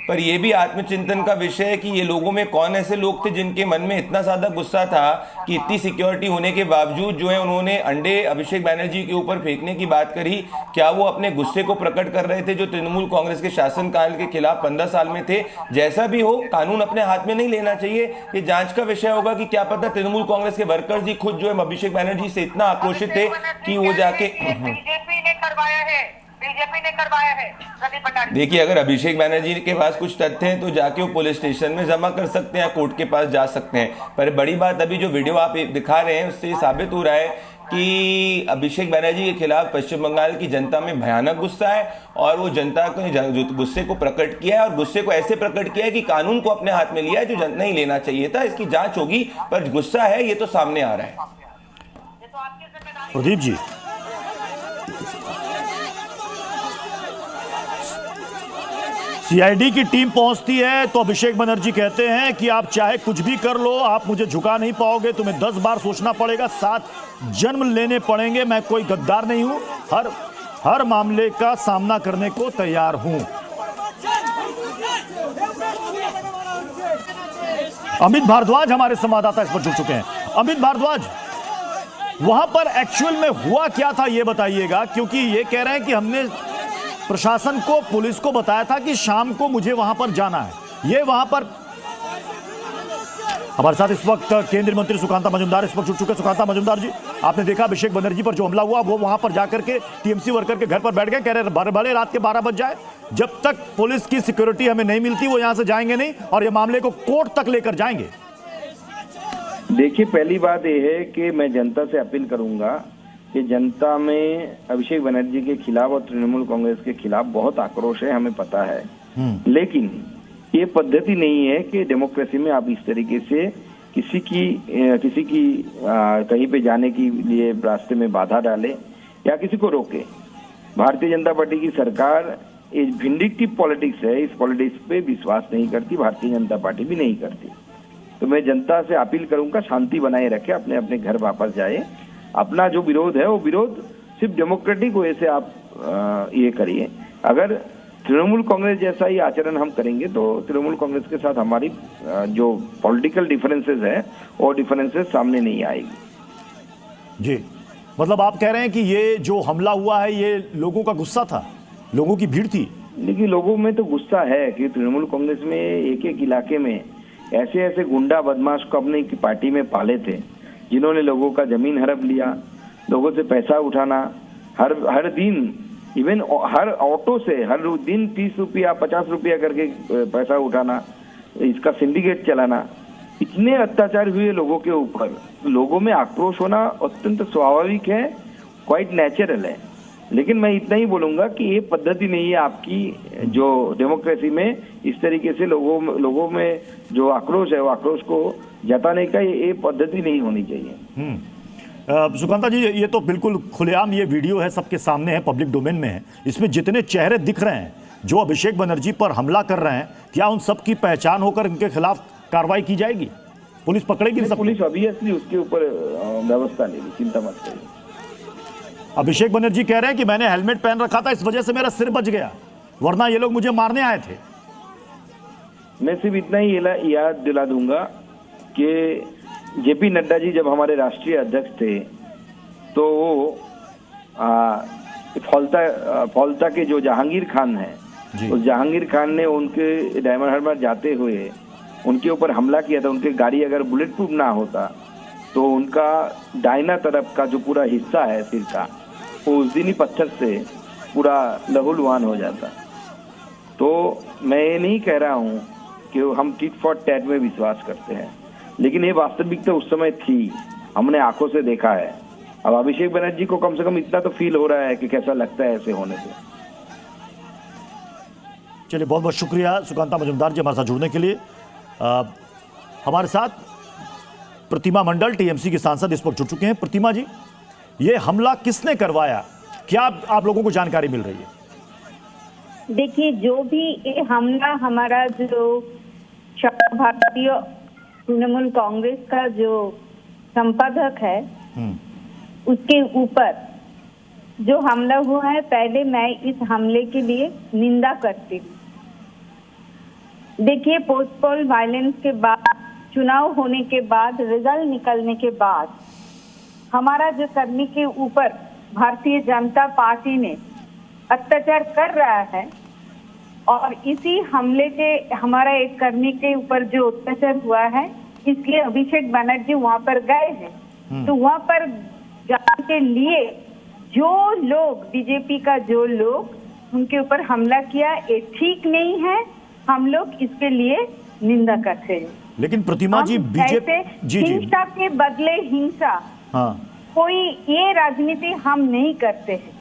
पर यह भी आत्मचिंतन का विषय है कि ये लोगों में कौन ऐसे लोग थे जिनके मन में इतना ज्यादा गुस्सा था कि इतनी सिक्योरिटी होने के बावजूद जो है उन्होंने अंडे अभिषेक बैनर्जी के ऊपर फेंकने की बात करी। क्या वो अपने गुस्से को प्रकट कर रहे थे जो तृणमूल कांग्रेस के शासनकाल के खिलाफ 15 साल में थे? जैसा भी हो, कानून अपने हाथ में नहीं लेना चाहिए। ये जांच का विषय होगा कि क्या पता तृणमूल कांग्रेस के वर्कर्स ही खुद जो है अभिषेक बैनर्जी से इतना आक्रोशित थे कि वो जाके बीजेपी ने करवाया है, बीजेपी ने करवाया है। देखिए, अगर अभिषेक बैनर्जी के पास कुछ तथ्य हैं तो जाके वो पुलिस स्टेशन में जमा कर सकते हैं, कोर्ट के पास जा सकते हैं। पर बड़ी बात अभी जो वीडियो आप दिखा रहे हैं उससे साबित हो रहा है कि अभिषेक बैनर्जी के खिलाफ पश्चिम बंगाल की जनता में भयानक गुस्सा है और वो जनता को गुस्से को प्रकट किया है और गुस्से को ऐसे प्रकट किया है कि कानून को अपने हाथ में लिया है जो नहीं लेना चाहिए था। इसकी जांच होगी, पर गुस्सा है ये तो सामने आ रहा है। प्रदीप जी, सीआईडी की टीम पहुंचती है तो अभिषेक बनर्जी कहते हैं कि आप चाहे कुछ भी कर लो, आप मुझे झुका नहीं पाओगे, तुम्हें 10 बार सोचना पड़ेगा, 7 जन्म लेने पड़ेंगे, मैं कोई गद्दार नहीं हूं, हर मामले का सामना करने को तैयार हूं। अमित भारद्वाज हमारे संवाददाता इस पर जुड़ चुके हैं। अमित भारद्वाज, वहां पर एक्चुअल में हुआ क्या था ये बताइएगा, क्योंकि ये कह रहे हैं कि हमने प्रशासन को, पुलिस को बताया था कि शाम को मुझे वहां पर जाना है। ये वहां पर हमारे साथ इस वक्त केंद्रीय मंत्री सुकांता मजूमदार इस वक्त जुड़ चुके हैं। सुकांता मजूमदार जी, आपने देखा अभिषेक बनर्जी पर जो हमला हुआ, वो वहां पर जाकर के टीएमसी वर्कर के घर पर बैठ गए, कह रहे भले रात के 12 बज जाए, जब तक पुलिस की सिक्योरिटी हमें नहीं मिलती वो यहां से जाएंगे नहीं और ये मामले को कोर्ट तक लेकर जाएंगे। देखिए, पहली बात यह है कि मैं जनता से अपील करूंगा कि जनता में अभिषेक बनर्जी के खिलाफ और तृणमूल कांग्रेस के खिलाफ बहुत आक्रोश है, हमें पता है। लेकिन ये पद्धति नहीं है कि डेमोक्रेसी में आप इस तरीके से किसी की कहीं पे जाने के लिए रास्ते में बाधा डाले या किसी को रोके। भारतीय जनता पार्टी की सरकार इस विंडिक्टिव पॉलिटिक्स है, इस पॉलिटिक्स पे विश्वास नहीं करती, भारतीय जनता पार्टी भी नहीं करती। तो मैं जनता से अपील करूंगा, शांति बनाए रखे, अपने अपने घर वापस जाए। अपना जो विरोध है वो विरोध सिर्फ डेमोक्रेटिक वे से आप ये करिए। अगर तृणमूल कांग्रेस जैसा ही आचरण हम करेंगे तो तृणमूल कांग्रेस के साथ हमारी जो पॉलिटिकल डिफरेंसेस है वो डिफरेंसेस सामने नहीं आएगी। जी, मतलब आप कह रहे हैं कि ये जो हमला हुआ है ये लोगों का गुस्सा था, लोगों की भीड़ थी? देखिए, लोगों में तो गुस्सा है कि तृणमूल कांग्रेस में एक एक इलाके में ऐसे ऐसे गुंडा बदमाश को अपने पार्टी में पाले थे जिन्होंने लोगों का जमीन हड़प लिया, लोगों से पैसा उठाना, हर दिन, इवन हर ऑटो से हर दिन 30 रुपया 50 रुपया करके पैसा उठाना, इसका सिंडिकेट चलाना। इतने अत्याचार हुए लोगों के ऊपर, लोगों में आक्रोश होना अत्यंत स्वाभाविक है, क्वाइट नेचुरल है। लेकिन मैं इतना ही बोलूंगा कि ये पद्धति नहीं है आपकी जो डेमोक्रेसी में इस तरीके से लोगों में जो आक्रोश है वो आक्रोश को जताने का ये पद्धति नहीं होनी चाहिए। सुकांता जी, ये तो बिल्कुल खुलेआम ये वीडियो है, सबके सामने है, पब्लिक डोमेन में है। इसमें जितने चेहरे दिख रहे हैं जो अभिषेक बनर्जी पर हमला कर रहे हैं, क्या उन सब की पहचान होकर इनके खिलाफ कार्रवाई की जाएगी? पुलिस पकड़ेगी? पुलिस ऑब्वियसली उसके ऊपर व्यवस्था लेगी, चिंता मत करिए। अभिषेक बनर्जी कह रहे हैं कि मैंने हेलमेट पहन रखा था, इस वजह से मेरा सिर बच गया, वरना ये लोग मुझे मारने आए थे। मैं सिर्फ इतना ही याद दिला दूंगा कि जेपी नड्डा जी जब हमारे राष्ट्रीय अध्यक्ष थे तो वो फौलता के जो जहांगीर खान है, उस जहांगीर खान ने उनके डायमंड हार्बर जाते हुए उनके ऊपर हमला किया था। उनकी गाड़ी अगर बुलेट प्रूफ ना होता तो उनका दाहिना तरफ का जो पूरा हिस्सा है सिर का, वो उस दिन ही पत्थर से पूरा लहूलुहान हो जाता। तो मैं ये नहीं कह रहा हूँ कि हम टिट फॉर टैट में विश्वास करते हैं, लेकिन ये वास्तविकता उस समय थी, हमने आंखों से देखा है। अब अभिषेक बनर्जी को कम से कम इतना तो फील हो रहा है कि कैसा लगता है ऐसे होने से। चलिए, बहुत बहुत शुक्रिया सुकांता मजूमदार जी हमारे साथ जुड़ने के लिए। हमारे साथ प्रतिमा मंडल टीएमसी की सांसद इस वक्त जुड़ चुके हैं। प्रतिमा जी, ये हमला किसने करवाया, क्या आप लोगों को जानकारी मिल रही है? देखिए, जो भी ये हमला हमारा जो भारतीय तृणमूल कांग्रेस का जो संपादक है उसके ऊपर जो हमला हुआ है, पहले मैं इस हमले के लिए निंदा करती हूँ। देखिए, पोस्टपोल वायलेंस के बाद, चुनाव होने के बाद, रिजल्ट निकलने के बाद हमारा जो कर्मी के ऊपर भारतीय जनता पार्टी ने अत्याचार कर रहा है और इसी हमले के हमारा एक कर्मी के ऊपर जो अत्याचार हुआ है, इसलिए अभिषेक बनर्जी वहां पर गए हैं। तो वहां पर जाने के लिए जो लोग, बीजेपी का जो लोग उनके ऊपर हमला किया, ये ठीक नहीं है। हम लोग इसके लिए निंदा करते हैं। लेकिन प्रतिमा जी, बीजेपी जी हिंसा के बदले हिंसा, हाँ, कोई ये राजनीति हम नहीं करते हैं।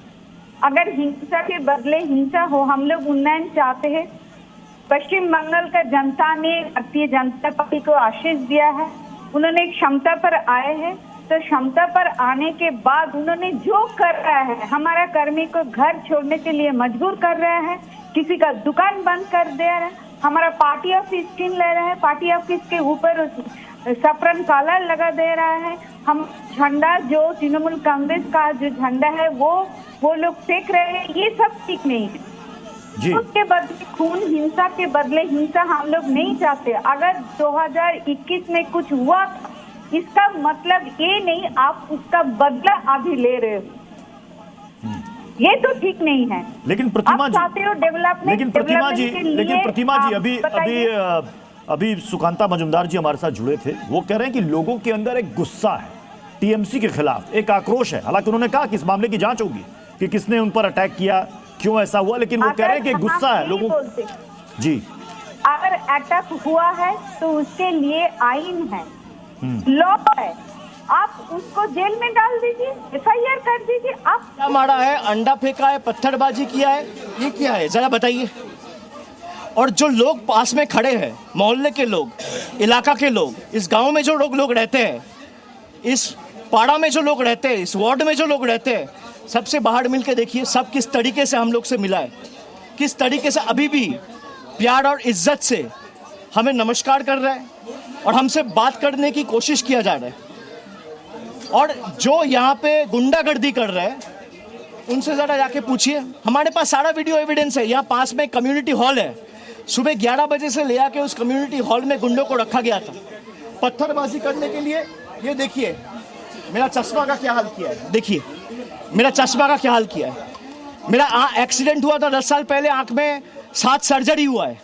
अगर हिंसा के बदले हिंसा हो, हम लोग उन्नयन चाहते हैं। पश्चिम बंगाल का जनता ने भारतीय जनता पार्टी को आशीष दिया है। उन्होंने एक क्षमता पर आए हैं, तो क्षमता पर आने के बाद उन्होंने जो कर रहा है, हमारा कर्मी को घर छोड़ने के लिए मजबूर कर रहा है, किसी का दुकान बंद कर दे रहा है, हमारा पार्टी ऑफिस छीन ले रहा है, पार्टी ऑफिस के ऊपर सफरन कलर लगा दे रहा है, हम झंडा जो तृणमूल कांग्रेस का जो झंडा है वो लोग फेंक रहे हैं। ये सब ठीक नहीं है जी। उसके बदले खून, हिंसा के बदले हिंसा हम लोग नहीं चाहते। अगर 2021 में कुछ हुआ, इसका मतलब ये नहीं आप उसका बदला अभी ले रहे हो, ये तो ठीक नहीं है। लेकिन प्रतिमा जी, चाहते हो डेवलपमेंट, लेकिन प्रतिमा जी अभी सुकांता मजुमदार जी हमारे साथ जुड़े थे। वो कह रहे हैं कि लोगों के अंदर एक गुस्सा है टीएमसी के खिलाफ, एक आक्रोश है। हालांकि उन्होंने कहा कि इस मामले की जांच होगी कि किसने उन पर अटैक किया, क्यों ऐसा हुआ, लेकिन वो कह रहे हैं कि गुस्सा है लोगों जी। अगर अटैक हुआ है तो उसके लिए आइन है, लॉ है, आप उसको जेल में डाल दीजिए, FIR कर दीजिए। आप क्या मारा है, अंडा फेंका है, पत्थरबाजी किया है, ये क्या है जरा बताइए। और जो लोग पास में खड़े हैं, मोहल्ले के लोग, इलाका के लोग, इस गांव में जो लोग रहते हैं, इस पाड़ा में जो लोग रहते हैं, इस वार्ड में जो लोग रहते हैं, सबसे बाहर मिल के देखिए सब किस तरीके से हम लोग से मिला है, किस तरीके से अभी भी प्यार और इज्जत से हमें नमस्कार कर रहा है और हमसे बात करने की कोशिश किया जा रहा है। और जो यहाँ पे गुंडागर्दी कर रहे हैं उनसे ज़रा जाके पूछिए। हमारे पास सारा वीडियो एविडेंस है। यहाँ पास में कम्युनिटी हॉल है, सुबह 11 बजे से ले आके उस कम्युनिटी हॉल में गुंडों को रखा गया था पत्थरबाजी करने के लिए। ये देखिए मेरा चश्मा का क्या हाल किया है, देखिए मेरा चश्मा का क्या हाल किया है। मेरा एक्सीडेंट हुआ था 10 साल पहले, आंख में 7 सर्जरी हुआ है,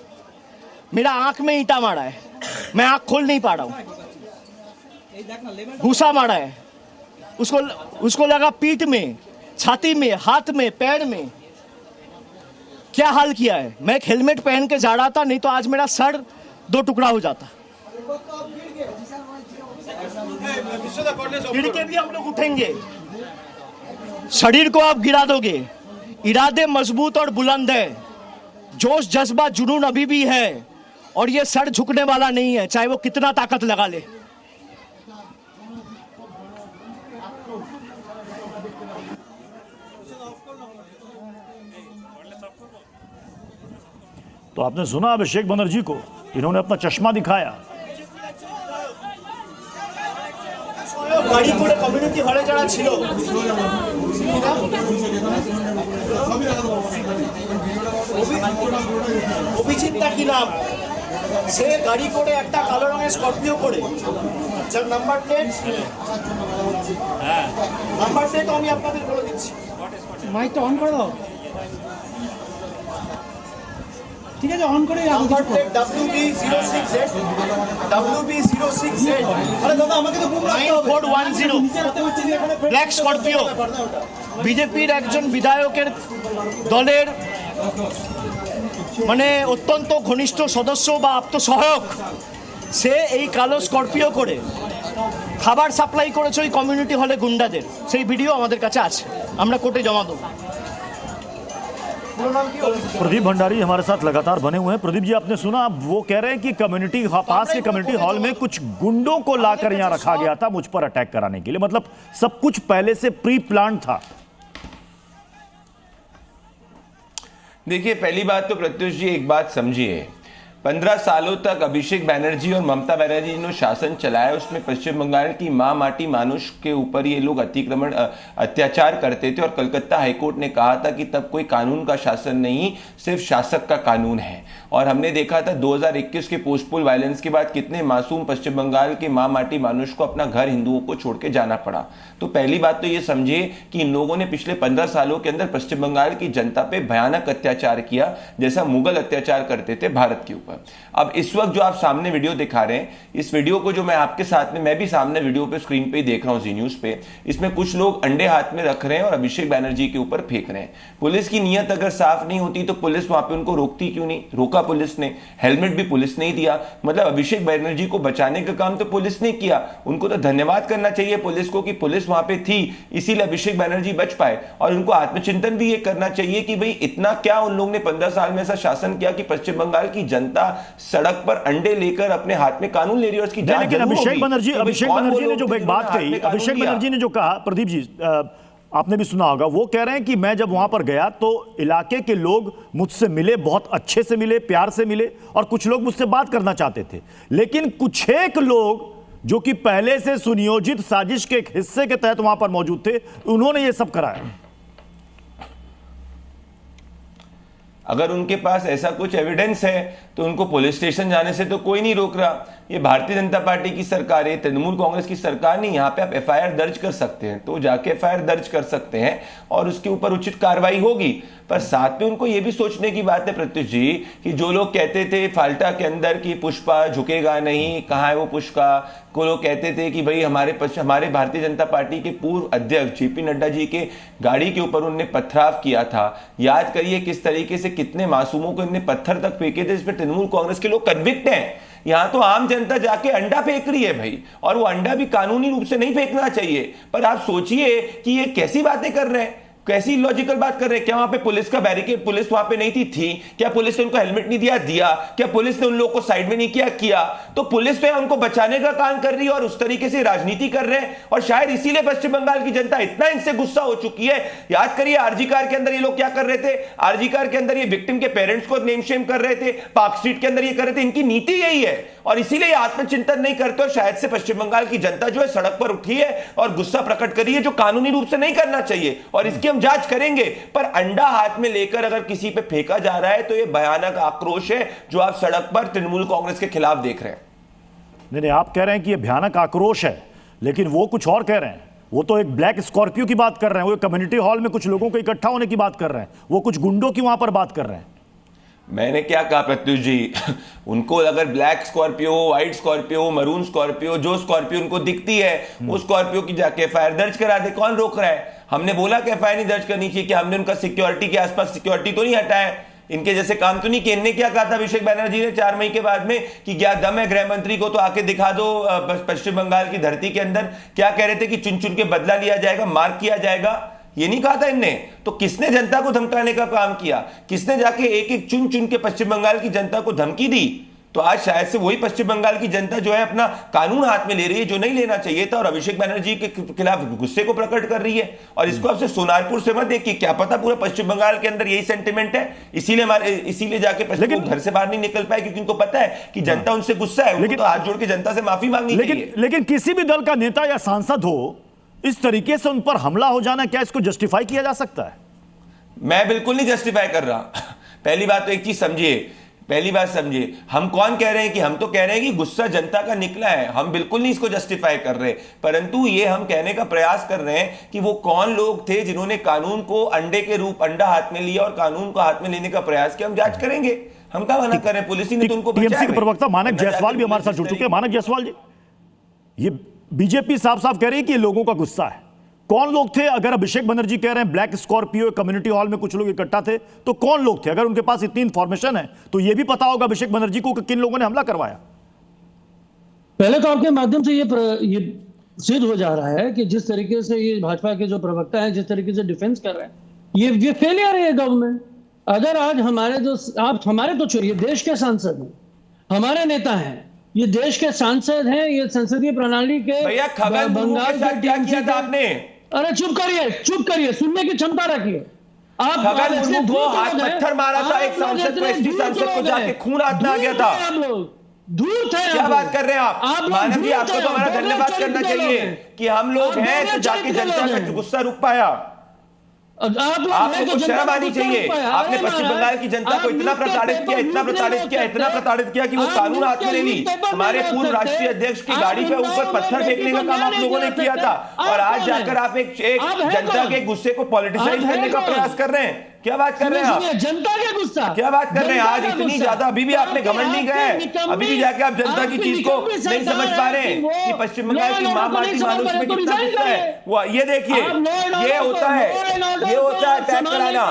मेरा आंख में ईंटा मारा है, मैं आंख खोल नहीं पा रहा हूँ, घूसा मारा है, उसको लगा पीठ में, छाती में, हाथ में, पैर में, क्या हाल किया है। मैं एक हेलमेट पहन के जा रहा था, नहीं तो आज मेरा सर 2 टुकड़ा हो जाता। गिर के भी हम लोग उठेंगे, शरीर को आप गिरा दोगे। इरादे मजबूत और बुलंद है, जोश जज्बा जुनून अभी भी है और ये सर झुकने वाला नहीं है, चाहे वो कितना ताकत लगा ले। तो आपने सुना अभिषेक बनर्जी को, इन्होंने अपना चश्मा दिखाया। गाड़ी पूरे कम्युनिटी हॉले जरा छिलो অভিজিৎ কি নাম, সে গাড়ি করে একটা কালো রঙের স্করপিও করে, যার নাম্বার প্লেট আমি আপনাদের বলে দিচ্ছি। মাইকটা অন করে দাও, ঠিক আছে, অন করে নাম্বার প্লেট WB06Z আরে দাদা আমাকে তো বুক রাখতে হবে। 9410 ব্ল্যাক স্করপিও, বিজেপির একজন বিধায়কের দলের মানে অত্যন্ত ঘনিষ্ঠ সদস্য বা আত্মসহায়ক, সে এই কালো স্করপিও করে খাবার সাপ্লাই করেছে ওই কমিউনিটি হলে গুন্ডাদের। সেই ভিডিও আমাদের কাছে আছে, আমরা কোর্টে জমা দেবো। प्रदीप भंडारी हमारे साथ लगातार बने हुए हैं। प्रदीप जी, आपने सुना, वो कह रहे हैं कि कम्युनिटी पास के कम्युनिटी हॉल में कुछ गुंडों को लाकर यहां रखा गया था मुझ पर अटैक कराने के लिए, मतलब सब कुछ पहले से प्री प्लान था। देखिए, पहली बात तो प्रत्युष जी एक बात समझिए, 15 सालों तक अभिषेक बैनर्जी और ममता बनर्जी ने शासन चलाया, उसमें पश्चिम बंगाल की मां माटी मानुष के ऊपर ये लोग अत्याचार करते थे और कलकत्ता हाईकोर्ट ने कहा था कि तब कोई कानून का शासन नहीं, सिर्फ शासक का कानून है। और हमने देखा था 2021 के पोस्टपोल वायलेंस के बाद कितने मासूम पश्चिम बंगाल के मां माटी मानुष को अपना घर हिंदुओं को छोड़ के जाना पड़ा। तो पहली बात तो ये समझिए कि इन लोगों ने पिछले 15 सालों के अंदर पश्चिम बंगाल की जनता पे भयानक अत्याचार किया, जैसा मुगल अत्याचार करते थे भारत के ऊपर। अब इस वक्त जो आप सामने वीडियो दिखा रहे हैं, इस वीडियो को जो मैं आपके साथ में, मैं भी सामने वीडियो पे स्क्रीन पे ही देख रहा हूं जी न्यूज पे, इसमें कुछ लोग अंडे हाथ में रख रहे हैं और अभिषेक बैनर्जी के ऊपर फेंक रहे हैं। पुलिस की नीयत अगर साफ नहीं होती तो पुलिस वहां पे उनको रोकती क्यों नहीं? रोका पुलिस ने, हेलमेट भी पुलिस ने ही दिया। मतलब अभिषेक बैनर्जी को बचाने का काम तो पुलिस ने किया। उनको तो धन्यवाद करना चाहिए पुलिस को कि पुलिस वहां पे थी, इसीलिए अभिषेक बैनर्जी बच पाए। और उनको आत्मचिंतन भी ये करना चाहिए कि भाई इतना क्या उन लोगों ने 15 साल में ऐसा शासन किया कि पश्चिम बंगाल की जनता सड़क पर अंडे लेकर अपने हाथ में कानून ले रही है। उसकी जांच लेकिन अभिषेक बनर्जी ने जो एक बात कही, अभिषेक बनर्जी ने जो कहा, प्रदीप जी आपने भी सुना होगा, वो कह रहे हैं कि मैं जब वहां पर गया तो इलाके के लोग मुझसे मिले, बहुत अच्छे से मिले, प्यार से मिले, और कुछ लोग मुझसे बात करना चाहते थे, लेकिन कुछ एक लोग जो कि पहले से सुनियोजित साजिश के एक हिस्से के तहत वहां पर मौजूद थे, उन्होंने ये सब कराया। अगर उनके पास ऐसा कुछ एविडेंस है तो उनको पुलिस स्टेशन जाने से तो कोई नहीं रोक रहा। ये भारतीय जनता पार्टी की सरकार है, तृणमूल कांग्रेस की सरकार नहीं। यहाँ पे आप एफआईआर दर्ज कर सकते हैं, तो जाके एफआईआर दर्ज कर सकते हैं और उसके ऊपर उचित कार्रवाई होगी। पर साथ में उनको ये भी सोचने की बात है प्रत्युष जी कि जो लोग कहते थे फाल्टा के अंदर कि पुष्पा झुकेगा नहीं, कहाँ है वो पुष्पा, को लोग कहते थे कि भाई हमारे भारतीय जनता पार्टी के पूर्व अध्यक्ष जेपी नड्डा जी के गाड़ी के ऊपर उन्होंने पथराव किया था। याद करिए किस तरीके से कितने मासूमों को इन्हें पत्थर तक फेंके थे, इसमें तृणमूल कांग्रेस के लोग कन्विक्ट हैं। यहां तो आम जनता जाके अंडा फेंक रही है भाई, और वो अंडा भी कानूनी रूप से नहीं फेंकना चाहिए। पर आप सोचिए कि ये कैसी बातें कर रहे हैं, कैसी लॉजिकल बात कर रहे हैं। क्या वहां पे पुलिस का बैरिकेड, पुलिस वहां पे नहीं थी? क्या पुलिस ने उनको हेलमेट नहीं दिया? क्या पुलिस ने उन लोगों को साइड में नहीं किया? तो पुलिस तो उनको बचाने का काम कर रही है और उस तरीके से राजनीति कर रहे हैं। और शायद इसीलिए पश्चिम बंगाल की जनता इतना इनसे गुस्सा हो चुकी है। याद करिए आरजी कार के अंदर ये लोग क्या कर रहे थे, आरजी कार के अंदर ये विक्टिम के पेरेंट्स को नेम शेम कर रहे थे, पार्क स्ट्रीट के अंदर ये कर रहे थे। इनकी नीति यही है और इसीलिए आत्मचिंतन नहीं करते। और शायद से पश्चिम बंगाल की जनता जो है सड़क पर उठी है और गुस्सा प्रकट करी है, जो कानूनी रूप से नहीं करना चाहिए, और इसकी हम जांच करेंगे। पर अंडा हाथ में लेकर अगर किसी पे फेंका जा रहा है तो यह भयानक आक्रोश है जो आप सड़क पर तृणमूल कांग्रेस के खिलाफ देख रहे हैं। नहीं, आप कह रहे हैं कि यह भयानक आक्रोश है, लेकिन वो कुछ और कह रहे हैं। वो तो एक ब्लैक स्कॉर्पियो की बात कर रहे हैं, वो कम्युनिटी हॉल में कुछ लोगों को इकट्ठा होने की बात कर रहे हैं, वो कुछ गुंडों की वहां पर बात कर रहे हैं। मैंने क्या कहा प्रत्युष जी, उनको अगर black Scorpio, white Scorpio, maroon Scorpio, जो स्कॉर्पियो उनको दिखती है वो स्कॉर्पियो की जाके एफआईआर दर्ज करा दे। कौन रोक रहा है? हमने बोला कि एफआईआर नहीं दर्ज करनी चाहिए, कि हमने उनका सिक्योरिटी के आसपास सिक्योरिटी तो नहीं हटाया, इनके जैसे काम तो नहीं किए। इनने क्या कहा था अभिषेक बैनर्जी ने 4 मई के बाद में कि क्या दम है गृह मंत्री को तो आके दिखा दो पश्चिम बंगाल की धरती के अंदर। क्या कह रहे थे कि चुन चुन के बदला लिया जाएगा, मार किया जाएगा, ये नहीं कहा था इनने। तो किसने जनता को धमकाने का काम किया? किसने जाके एक एक चुन चुन के पश्चिम बंगाल की जनता को धमकी दी? तो आज शायद से वही पश्चिम बंगाल की जनता जो है अपना कानून हाथ में ले रही है, जो नहीं लेना चाहिए था, और अभिषेक बैनर्जी के खिलाफ गुस्से को प्रकट कर रही है। और इसको आपसे सोनारपुर से मत देखिए, क्या पता पूरा पश्चिम बंगाल के अंदर यही सेंटिमेंट है, इसीलिए जाके पश्चिम घर से बाहर नहीं निकल पाए, क्योंकि उनको पता है कि जनता उनसे गुस्सा है। उनको तो हाथ जोड़ के जनता से माफी मांगनी चाहिए। लेकिन किसी भी दल का नेता या सांसद हो, इस तरीके से उन पर हमला हो जाना, क्या इसको जस्टिफाई किया जा सकता है? मैं बिल्कुल नहीं जस्टिफाई कर रहा। पहली बात तो एक चीज समझिए, पहली बात समझिए, हम कौन कह रहे हैं कि हम तो कह रहे हैं कि गुस्सा जनता का निकला है, हम बिल्कुल नहीं इसको जस्टिफाई कर रहे। परंतु ये हम कहने का प्रयास कर रहे हैं कि वो कौन लोग थे जिन्होंने कानून को अंडे के रूप अंडा हाथ में लिया और कानून को हाथ में लेने का प्रयास किया। हम जांच करेंगे, हम क्या मना कर रहे हैं, पुलिस ने तो उनको टीएमसी के प्रवक्ता मानक जायसवाल भी हमारे साथ जुड़ चुके हैं। मानक जायसवाल जी, ये बीजेपी साफ साफ कह रही है कि ये लोगों का गुस्सा है। कौन लोग थे? अगर अभिषेक बनर्जी कह रहे हैं ब्लैक स्कॉर्पियो कम्युनिटी हॉल में कुछ लोग इकट्ठा थे, तो कौन लोग थे? अगर उनके पास इतनी इंफॉर्मेशन है तो यह भी पता होगा अभिषेक बनर्जी को कि किन लोगों ने हमला करवाया। पहले तो आपके माध्यम से ये सिद्ध हो जा रहा है कि जिस तरीके से ये भाजपा के जो प्रवक्ता हैं जिस तरीके से डिफेंस कर रहे हैं, ये फेलियर है गवर्नमेंट। अगर आज हमारे तो छोड़िए, देश के सांसद हैं, हमारे नेता हैं, ये देश के सांसद हैं, ये संसदीय प्रणाली के बंगाल के क्या किया था आपने? अरे चुप करिए, सुनने की क्षमता रखिए। खगन मुर्मू को हाथ पत्थर मारा था एक सांसद को, एसटी सांसद को, जाके खून हाथ में आ गया था। क्या बात कर रहे हैं आप? मानव जी, आपको तो हमारा धन्यवाद करना चाहिए कि हम लोग हैं तो जाके जनता का गुस्सा रुक पाया। आप लोगों को शर्म आनी चाहिए। आपने पश्चिम बंगाल की जनता को इतना प्रताड़ित किया, इतना प्रताड़ित किया, इतना प्रताड़ित किया कि वो कानून हाथ में ले ली। हमारे पूर्व राष्ट्रीय अध्यक्ष की गाड़ी पे ऊपर पत्थर फेंकने का काम आप लोगों ने किया था, और आज जाकर आप एक जनता के गुस्से को पॉलिटिसाइज करने का प्रयास कर रहे हैं। क्या बात कर रहे हैं आप? जनता का गुस्सा क्या बात कर रहे हैं? आज इतनी ज्यादा अभी भी आपने घमंड नहीं गए, अभी भी जाके आप जनता की चीज को नहीं समझ पा रहे हैं कि पश्चिम बंगाल की मां माटी मानुष में कितना गुस्सा है। वो ये देखिए, ये होता है, ये होता है अटैक कराना,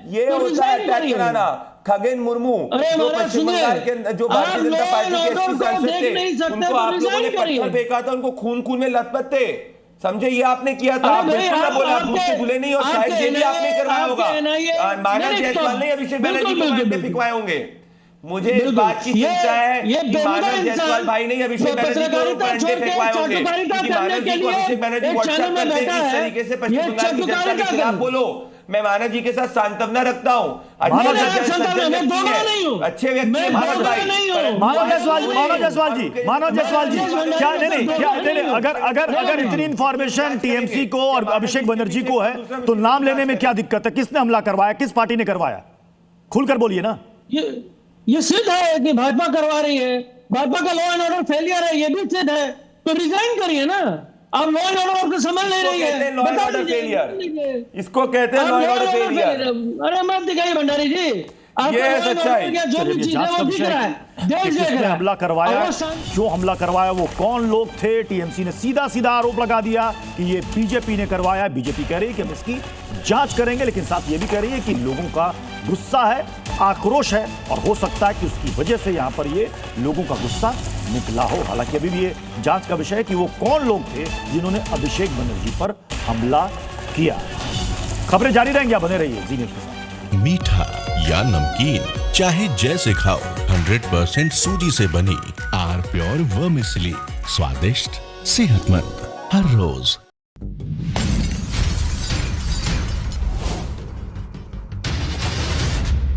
ये होता है अटैक कराना। खगेन मुर्मू जो पश्चिम बंगाल के जो भारतीय जनता पार्टी के एसपी सांसद थे, उनको आप लोगों ने पत्थर फेंका था, उनको खून खून में लथपथ थे, समझे? ये आपने किया था। आप बिल्कुल ना बोला, आप झूठ भूले नहीं, और शायद ये भी आपने करवाया होगा। मानव जायसवाल नहीं अभिषेक बनर्जी को मारते फिकवाए होंगे। मुझे इस बात की चिंता है कि मानव जायसवाल भाई नहीं अभिषेक बनर्जी को अंडे फेंकवाए होंगे, क्योंकि मानव जी को अभिषेक बनर्जी व्हाट्सएप करते हैं इस तरीके से पश्चिम बंगाल की जनता के खिलाफ बोलो। मैं मानव जी के साथ सांत्वना रखता हूँ, अच्छे व्यक्ति मानव जायसवाल जी क्या नहीं, अगर इतनी इंफॉर्मेशन टीएमसी को और अभिषेक बनर्जी को है तो नाम लेने में क्या दिक्कत है? किसने हमला करवाया, किस पार्टी ने करवाया? खुलकर बोलिए ना। ये सिद्ध है कि भाजपा करवा रही है, भाजपा का लॉ एंड ऑर्डर फेलियर है, ये भी सिद्ध है, तो रिजाइन करिए ना। आप लॉ एंड ऑर्डर को समझ नहीं रही है, बता दीजिए। इसको कहते हैं लॉ एंड ऑर्डर फेलियर। अरे मत दिखाइए भंडारी जी, ये सच्चाई। जो भी चीज है वो दिख रहा है। किसने हमला करवाया, जो हमला करवाया वो कौन लोग थे? टीएमसी ने सीधा सीधा आरोप लगा दिया कि ये बीजेपी ने करवाया। बीजेपी कह रही है कि हम इसकी जांच करेंगे, लेकिन साथ ये भी कह रही है कि लोगों का गुस्सा है, आक्रोश है, और हो सकता है कि उसकी वजह से यहां पर ये लोगों का गुस्सा निकला हो। हालांकि अभी भी ये जांच का विषय है कि वो कौन लोग थे जिन्होंने अभिषेक बनर्जी पर हमला किया। खबरें जारी रहेंगी, आप बने रहिए जी न्यूज़ के साथ। मीठा या नमकीन, चाहे जैसे खाओ, 100% सूजी से बनी आर प्योर वर्मिसेली, स्वादिष्ट, सेहतमंद हर रोज।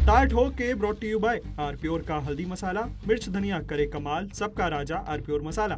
टाइट हो के brought to you by R Pure का हल्दी मसाला, मिर्च धनिया करे कमाल, सबका राजा आर प्योर मसाला।